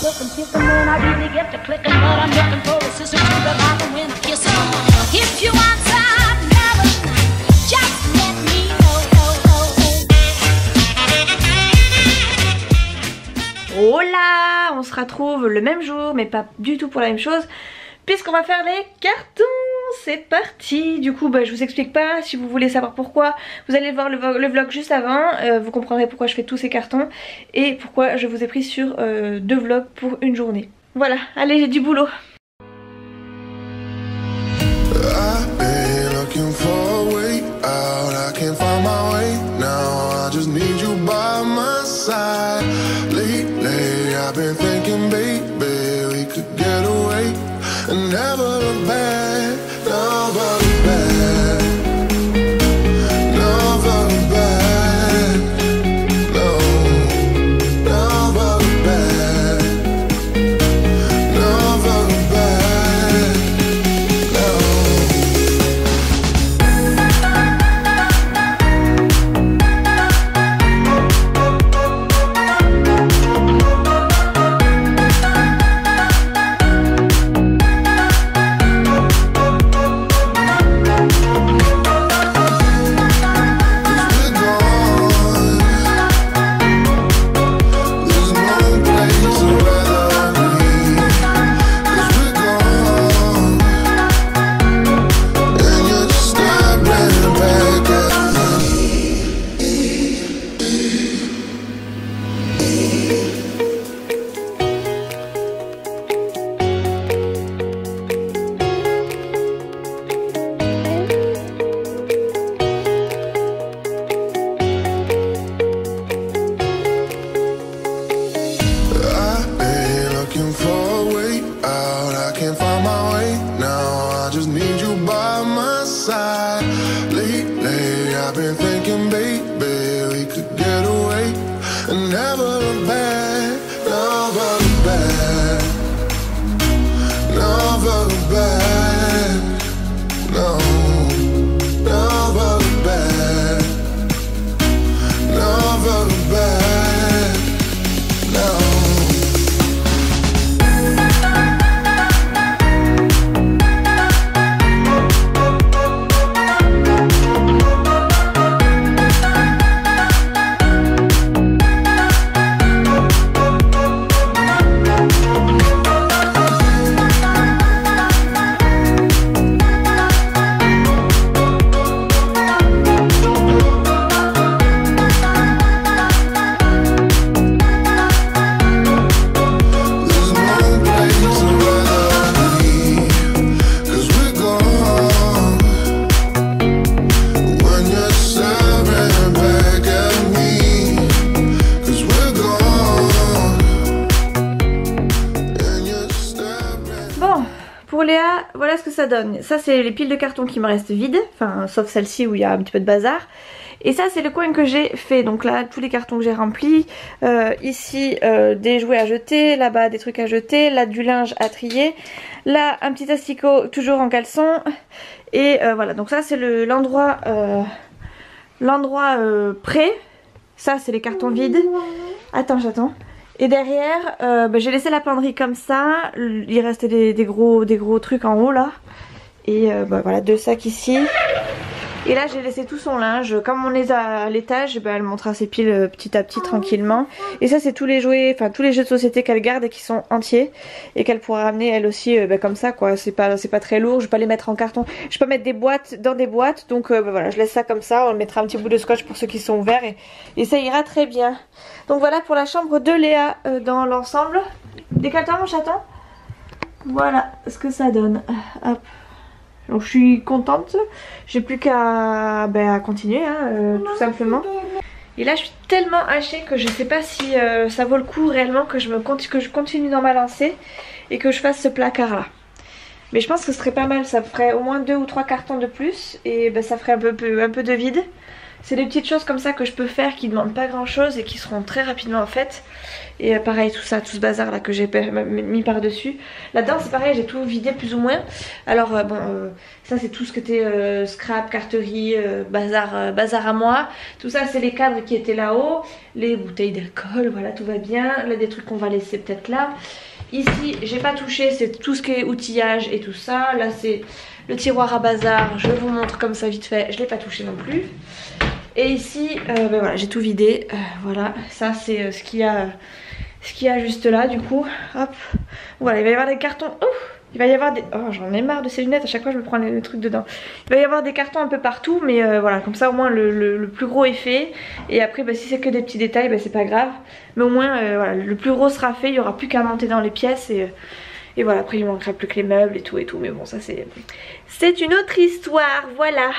Looking, kissing when I really get to clicking, but I'm looking for a sister to the rock and win a kiss. If you want some love, just let me know. Hola, on se retrouve le même jour, mais pas du tout pour la même chose, puisqu'on va faire les cartons. C'est parti. Du coup je vous explique pas, si vous voulez savoir pourquoi, vous allez voir le vlog juste avant, vous comprendrez pourquoi je fais tous ces cartons et pourquoi je vous ai pris sur 2 vlogs pour une journée. Voilà, allez, j'ai du boulot. Pour Léa, voilà ce que ça donne. Ça c'est les piles de carton qui me restent vides, enfin sauf celle-ci où il y a un petit peu de bazar. Et ça c'est le coin que j'ai fait, donc là tous les cartons que j'ai remplis, ici des jouets à jeter, là-bas des trucs à jeter, là du linge à trier, là un petit asticot toujours en caleçon. Et voilà, donc ça c'est l'endroit prêt. Ça c'est les cartons vides. Attends, j'attends. Et derrière, j'ai laissé la penderie comme ça. Il restait des gros trucs en haut là. Et voilà, 2 sacs ici. Et là j'ai laissé tout son linge. Comme on est à l'étage, elle montera ses piles petit à petit tranquillement. Et ça c'est tous les jouets, enfin tous les jeux de société qu'elle garde et qui sont entiers. Et qu'elle pourra ramener elle aussi comme ça quoi. C'est pas très lourd, je vais pas les mettre en carton. Je peux mettre des boîtes dans des boîtes. Donc voilà, je laisse ça comme ça. On mettra un petit bout de scotch pour ceux qui sont ouverts. Et ça ira très bien. Donc voilà pour la chambre de Léa dans l'ensemble. Décale-toi mon chaton. Voilà ce que ça donne. Hop. Donc je suis contente, j'ai plus qu'à continuer tout simplement. Et là je suis tellement hachée que je sais pas si ça vaut le coup réellement que je continue dans ma lancée et que je fasse ce placard là. Mais je pense que ce serait pas mal, ça ferait au moins 2 ou 3 cartons de plus et ça ferait un peu de vide. C'est des petites choses comme ça que je peux faire qui ne demandent pas grand chose et qui seront très rapidement faites. Et pareil tout ça, tout ce bazar là que j'ai mis par dessus. Là-dedans c'est pareil, j'ai tout vidé plus ou moins. Alors ça c'est tout ce que était scrap, carterie, bazar à moi. Tout ça c'est les cadres qui étaient là-haut, les bouteilles d'alcool, voilà tout va bien. Là des trucs qu'on va laisser peut-être là. Ici j'ai pas touché, c'est tout ce qui est outillage et tout ça. Là c'est le tiroir à bazar, je vous montre comme ça vite fait, je l'ai pas touché non plus. Et ici voilà, j'ai tout vidé, voilà, ça c'est ce qu'il y a juste là du coup. Hop, voilà, il va y avoir des cartons. Il va y avoir des... Oh, j'en ai marre de ces lunettes, à chaque fois je me prends les trucs dedans. Il va y avoir des cartons un peu partout, mais voilà, comme ça au moins le plus gros est fait. Et après si c'est que des petits détails, c'est pas grave. Mais au moins voilà, le plus gros sera fait, il n'y aura plus qu'à monter dans les pièces. Et voilà, après il ne manquera plus que les meubles et tout. Mais bon, ça c'est une autre histoire, voilà.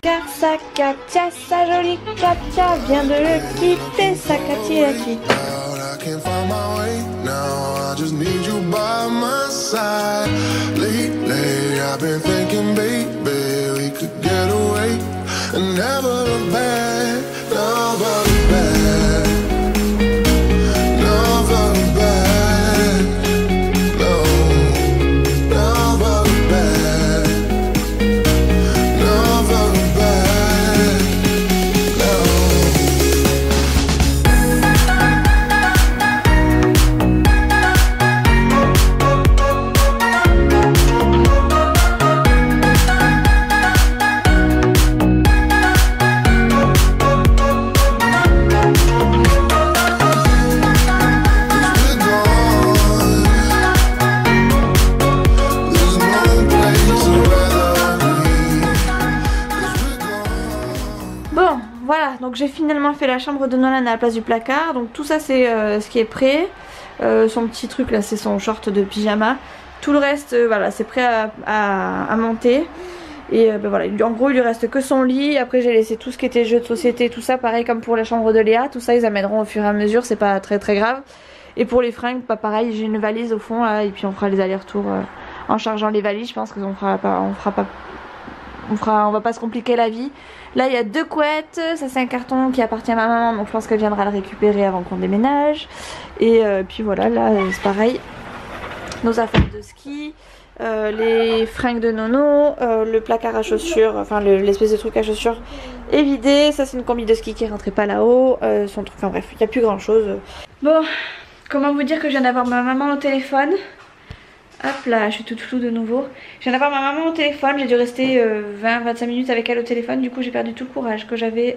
Car sa Katia, sa jolie Katia vient de le quitter, sa Katia qui. I can't find my way now. I just need you by my side. Lately, I've been thinking, baby, we could get away and never look back, never look back, never look back, no, never look back, never look back, no. Donc j'ai finalement fait la chambre de Nolan à la place du placard. Donc tout ça c'est ce qui est prêt. Son petit truc là c'est son short de pyjama. Tout le reste voilà c'est prêt à monter. Et voilà, en gros il lui reste que son lit. Après j'ai laissé tout ce qui était jeux de société, tout ça pareil comme pour la chambre de Léa. Tout ça ils amèneront au fur et à mesure, c'est pas très grave. Et pour les fringues pas pareil, j'ai une valise au fond là. Et puis on fera les allers-retours en chargeant les valises. Je pense qu'on fera pas, on va pas se compliquer la vie. Là il y a 2 couettes, ça c'est un carton qui appartient à ma maman, donc je pense qu'elle viendra le récupérer avant qu'on déménage. Et puis voilà, là c'est pareil, nos affaires de ski, les fringues de Nono, le placard à chaussures, enfin l'espèce de truc à chaussures est vidé. Ça c'est une combi de ski qui rentrait pas là-haut, son truc, enfin bref, il n'y a plus grand chose. Bon, comment vous dire que je viens d'avoir ma maman au téléphone. Hop là, je suis toute floue de nouveau. Je viens d'avoir ma maman au téléphone, j'ai dû rester 20-25 minutes avec elle au téléphone. Du coup j'ai perdu tout le courage que j'avais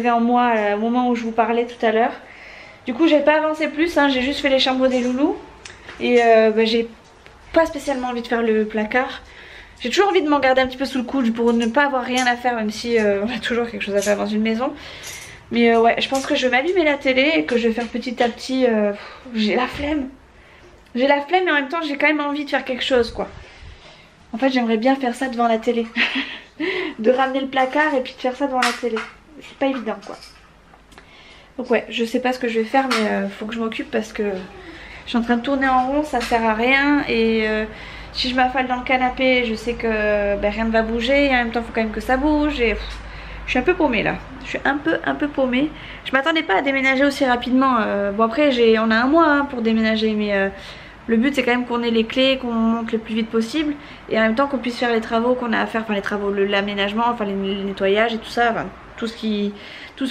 en moi au moment où je vous parlais tout à l'heure. Du coup j'ai pas avancé plus, hein, j'ai juste fait les chambres des loulous. Et j'ai pas spécialement envie de faire le placard. J'ai toujours envie de m'en garder un petit peu sous le coude pour ne pas avoir rien à faire, même si on a toujours quelque chose à faire dans une maison. Mais ouais, je pense que je vais m'allumer la télé et que je vais faire petit à petit. J'ai la flemme. J'ai la flemme mais en même temps j'ai quand même envie de faire quelque chose quoi. En fait j'aimerais bien faire ça devant la télé. De ramener le placard et puis de faire ça devant la télé. C'est pas évident quoi. Donc ouais, je sais pas ce que je vais faire mais faut que je m'occupe parce que je suis en train de tourner en rond, ça sert à rien. Et si je m'affale dans le canapé je sais que rien ne va bouger. Et en même temps il faut quand même que ça bouge. Et je suis un peu paumée là. Je suis un peu paumée. Je m'attendais pas à déménager aussi rapidement. Bon après on a un mois hein, pour déménager mais... le but c'est quand même qu'on ait les clés, qu'on monte le plus vite possible et en même temps qu'on puisse faire les travaux qu'on a à faire, enfin les travaux, l'aménagement, enfin les nettoyages et tout ça, enfin tout ce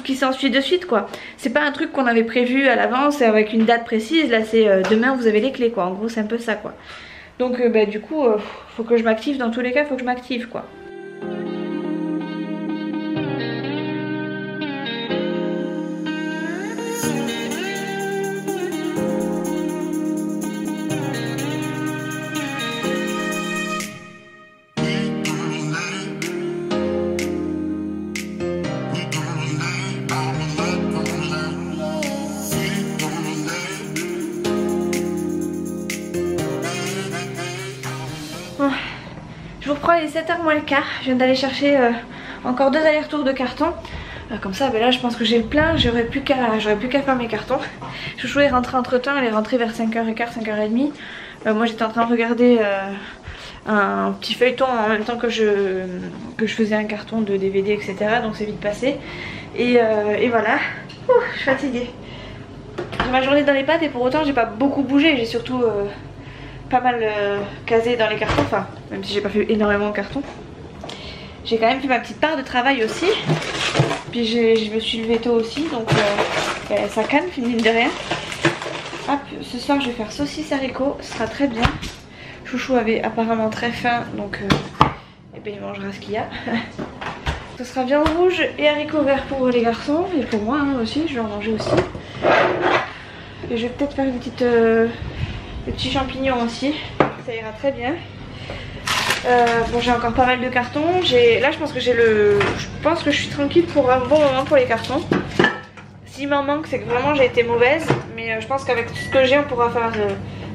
qui s'ensuit de suite quoi. C'est pas un truc qu'on avait prévu à l'avance avec une date précise, là c'est demain vous avez les clés quoi, en gros c'est un peu ça quoi. Donc du coup faut que je m'active, dans tous les cas faut que je m'active quoi. Je vous reprends, il est 7h moins le quart. Je viens d'aller chercher encore 2 allers-retours de cartons. Comme ça, là je pense que j'ai le plein. J'aurais plus qu'à faire mes cartons. Chouchou est rentré entre temps, elle est rentrée vers 5h15, 5h30. Moi j'étais en train de regarder un petit feuilleton en même temps que je faisais un carton de DVD, etc. Donc c'est vite passé. Et voilà. Ouh, je suis fatiguée. j'ai ma journée dans les pattes et pour autant j'ai pas beaucoup bougé. J'ai surtout pas mal casé dans les cartons, enfin même si j'ai pas fait énormément de cartons. J'ai quand même fait ma petite part de travail aussi. Puis je me suis levée tôt aussi, donc ça calme, mine de rien. Hop, ce soir je vais faire saucisse haricots, ce sera très bien. Chouchou avait apparemment très faim, donc eh ben, il mangera ce qu'il y a. Ce sera viande rouge et haricots verts pour les garçons, et pour moi hein, aussi, je vais en manger aussi. Et je vais peut-être faire une petite, des petits champignons aussi, ça ira très bien. Bon, j'ai encore pas mal de cartons. Là je pense que je suis tranquille pour un bon moment pour les cartons. S'il m'en manque c'est que vraiment j'ai été mauvaise, mais je pense qu'avec tout ce que j'ai on pourra faire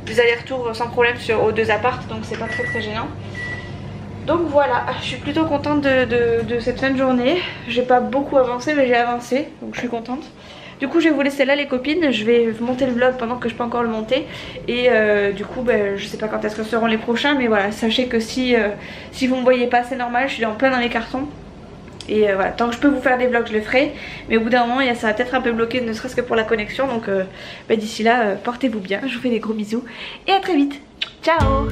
des allers-retours sans problème aux 2 apparts, donc c'est pas très gênant. Donc voilà, je suis plutôt contente de cette fin de journée. J'ai pas beaucoup avancé mais j'ai avancé, donc je suis contente. Du coup je vais vous laisser là les copines, je vais monter le vlog pendant que je peux encore le monter. Et du coup je sais pas quand est-ce que seront les prochains, mais voilà, sachez que si vous me voyez pas c'est normal, je suis en plein dans les cartons. Et voilà, tant que je peux vous faire des vlogs je le ferai. Mais au bout d'un moment ça va peut-être un peu bloqué, ne serait-ce que pour la connexion. Donc d'ici là portez-vous bien, je vous fais des gros bisous et à très vite. Ciao.